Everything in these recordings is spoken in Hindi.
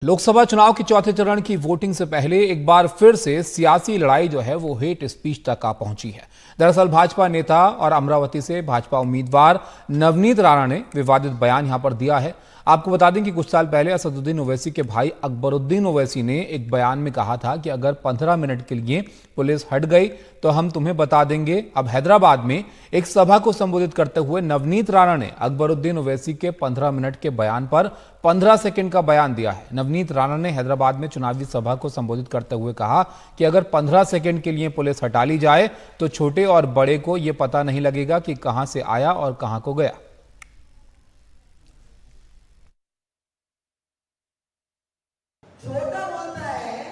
लोकसभा चुनाव के चौथे चरण की वोटिंग से पहले एक बार फिर से सियासी लड़ाई जो है वो हेट स्पीच तक आ पहुंची है। दरअसल भाजपा नेता और अमरावती से भाजपा उम्मीदवार नवनीत राणा ने विवादित बयान यहां पर दिया है। आपको बता दें कि कुछ साल पहले असदुद्दीन ओवैसी के भाई अकबरुद्दीन ओवैसी ने एक बयान में कहा था कि अगर 15 मिनट के लिए पुलिस हट गई तो हम तुम्हें बता देंगे। अब हैदराबाद में एक सभा को संबोधित करते हुए नवनीत राणा ने अकबरुद्दीन ओवैसी के 15 मिनट के बयान पर 15 सेकंड का बयान दिया है। नवनीत राणा ने हैदराबाद में चुनावी सभा को संबोधित करते हुए कहा कि अगर 15 सेकंड के लिए पुलिस हटा ली जाए तो छोटे और बड़े को यह पता नहीं लगेगा कि कहां से आया और कहां को गया। छोटा बोलता है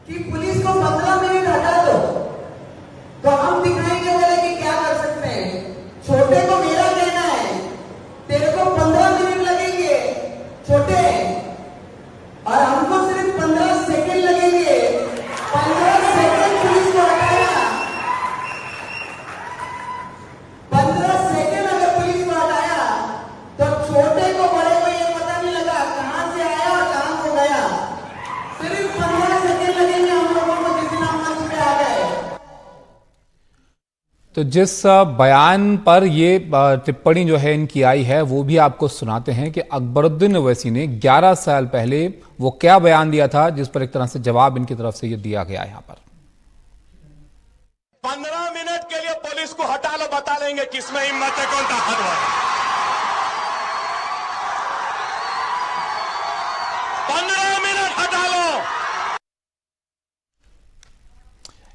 कि पुलिस को 15 मिनट हटा दो तो हम दिखाएंगे बोले कि क्या कर सकते हैं। छोटे को मेरा कहना है तेरे को 15 मिनट लगेंगे छोटे, और हमको सिर्फ 15 सेकंड लगेंगे। 15 सेकंड पुलिस को हटाया, 15 सेकंड अगर पुलिस को हटाया तो छोटे को बड़े को ये पता नहीं लगा कहां से आया और कहां को गया। सिर्फ 15 सेकंड लगेंगे हम लोगों को जिस दिन हम मंच पे आ गए। तो जिस बयान पर ये टिप्पणी जो है इनकी आई है वो भी आपको सुनाते हैं कि अकबरुद्दीन ओवैसी ने 11 साल पहले वो क्या बयान दिया था, जिस पर एक तरह से जवाब इनकी तरफ से ये दिया गया है। यहाँ पर 15 मिनट के लिए पुलिस को हटा लो, बता लेंगे किसमें हिम्मत है, कौन ताकतवर है। 15 मिनट हटा लो।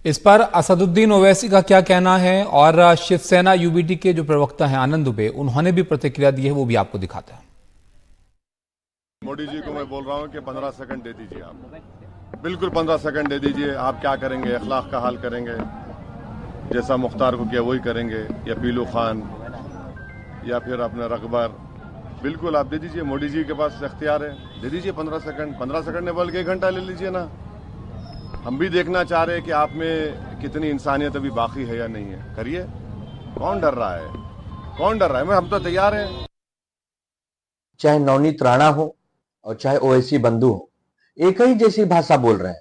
इस पर असदुद्दीन ओवैसी का क्या कहना है और शिवसेना यूबीटी के जो प्रवक्ता हैं आनंद दुबे, उन्होंने भी प्रतिक्रिया दी है, वो भी आपको दिखाते हैं। मोदी जी को मैं बोल रहा हूं कि 15 सेकंड दे दीजिए, आप बिल्कुल 15 सेकंड दे दीजिए। आप क्या करेंगे, अखलाक का हाल करेंगे, जैसा मुख्तार को किया वही करेंगे, या पीलू खान या फिर अपने रकबर, बिल्कुल आप दे दीजिए। मोदी जी के पास इख्तियार है, दे दीजिए 15 सेकंड। 15 सेकंड ने बल्कि 1 घंटा ले लीजिए ना। हम भी देखना चाह रहे हैं कि आप में कितनी इंसानियत अभी बाकी है या नहीं है। करिए, कौन डर रहा है, कौन डर रहा है। हम तो तैयार हैं। चाहे नवनीत राणा हो और चाहे ओवैसी बंधु हो, एक ही जैसी भाषा बोल रहे हैं।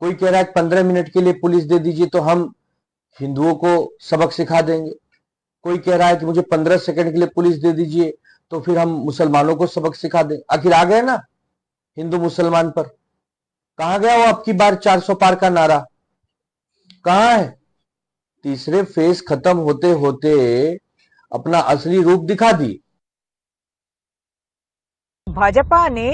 कोई कह रहा है 15 मिनट के लिए पुलिस दे दीजिए तो हम हिंदुओं को सबक सिखा देंगे। कोई कह रहा है कि मुझे 15 सेकंड के लिए पुलिस दे दीजिए तो फिर हम मुसलमानों को सबक सिखा दें। आखिर आ गए ना हिंदू मुसलमान पर। कहां गया वो आपकी बार 400 पार का नारा, कहां है? तीसरे फेज खत्म होते होते अपना असली रूप दिखा दी। भाजपा ने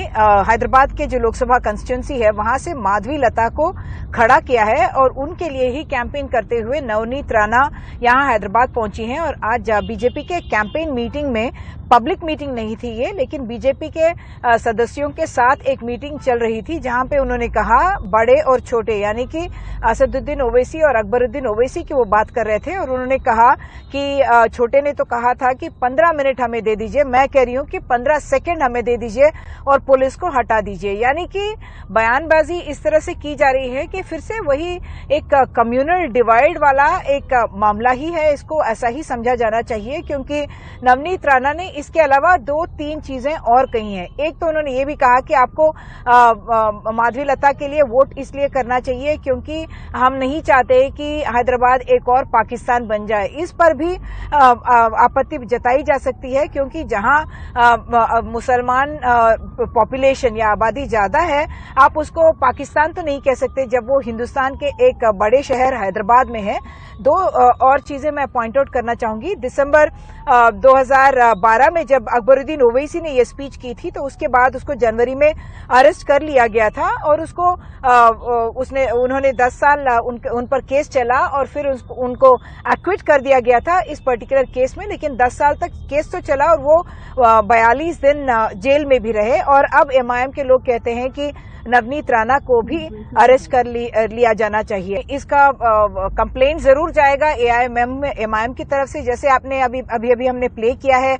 हैदराबाद के जो लोकसभा कंस्टिट्यूंसी है वहां से माधवी लता को खड़ा किया है और उनके लिए ही कैंपेन करते हुए नवनीत राणा यहां हैदराबाद पहुंची हैं। और आज बीजेपी के कैंपेन मीटिंग में, पब्लिक मीटिंग नहीं थी ये, लेकिन बीजेपी के सदस्यों के साथ एक मीटिंग चल रही थी जहां पे उन्होंने कहा बड़े और छोटे, यानी कि असदुद्दीन ओवैसी और अकबरुद्दीन ओवैसी की वो बात कर रहे थे। और उन्होंने कहा कि छोटे ने तो कहा था कि 15 मिनट हमें दे दीजिए, मैं कह रही हूं कि 15 सेकंड हमें दे दीजिए और पुलिस को हटा दीजिए। यानी कि बयानबाजी इस तरह से की जा रही है कि फिर से वही एक कम्युनल डिवाइड वाला एक मामला ही है। इसको ऐसा ही समझा जाना चाहिए, क्योंकि नवनीत राणा ने इसके अलावा 2-3 चीजें और कही हैं। एक तो उन्होंने ये भी कहा कि आपको माधवी लता के लिए वोट इसलिए करना चाहिए क्योंकि हम नहीं चाहते कि हैदराबाद एक और पाकिस्तान बन जाए। इस पर भी आपत्ति जताई जा सकती है, क्योंकि जहां मुसलमान पॉपुलेशन या आबादी ज्यादा है, आप उसको पाकिस्तान तो नहीं कह सकते जब वो हिंदुस्तान के एक बड़े शहर हैदराबाद में है। 2 और चीजें मैं पॉइंट आउट करना चाहूंगी। दिसंबर 2012 में जब अकबरुद्दीन ओवैसी ने ये स्पीच की थी तो उसके बाद उसको जनवरी में अरेस्ट कर लिया गया था और उसको उन्होंने 10 साल उन पर केस चला और फिर उनको एक्विट कर दिया गया था इस पर्टिकुलर केस में। लेकिन 10 साल तक केस तो चला और वो 42 दिन जेल में भी रहे। और अब एमआईएम के लोग कहते हैं कि नवनीत राणा को भी अरेस्ट कर लिया जाना चाहिए। इसका कंप्लेंट जरूर जाएगा एमआईएम की तरफ से, जैसे आपने अभी हमने प्ले किया है।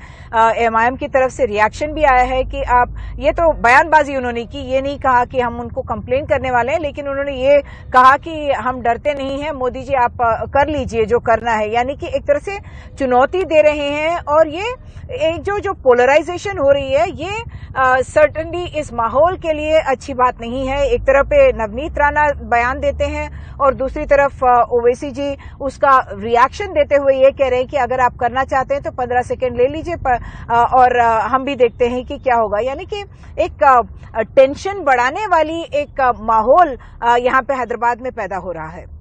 एमआईएम की तरफ से रिएक्शन भी आया है कि आप, ये तो बयानबाजी उन्होंने की, ये नहीं कहा कि हम उनको कंप्लेन करने वाले हैं, लेकिन उन्होंने ये कहा कि हम डरते नहीं हैं, मोदी जी आप कर लीजिए जो करना है। यानी कि एक तरह से चुनौती दे रहे हैं। और ये जो पोलराइजेशन हो रही है, ये सर्टेनली इस माहौल के लिए अच्छी बात नहीं है। एक तरफ पे नवनीत राणा बयान देते हैं और दूसरी तरफ ओवैसी जी उसका रिएक्शन देते हुए ये कह रहे हैं कि अगर आप करना चाहते हैं तो 15 सेकंड ले लीजिए और हम भी देखते हैं कि क्या होगा। यानी कि एक टेंशन बढ़ाने वाली एक माहौल यहाँ पे हैदराबाद में पैदा हो रहा है।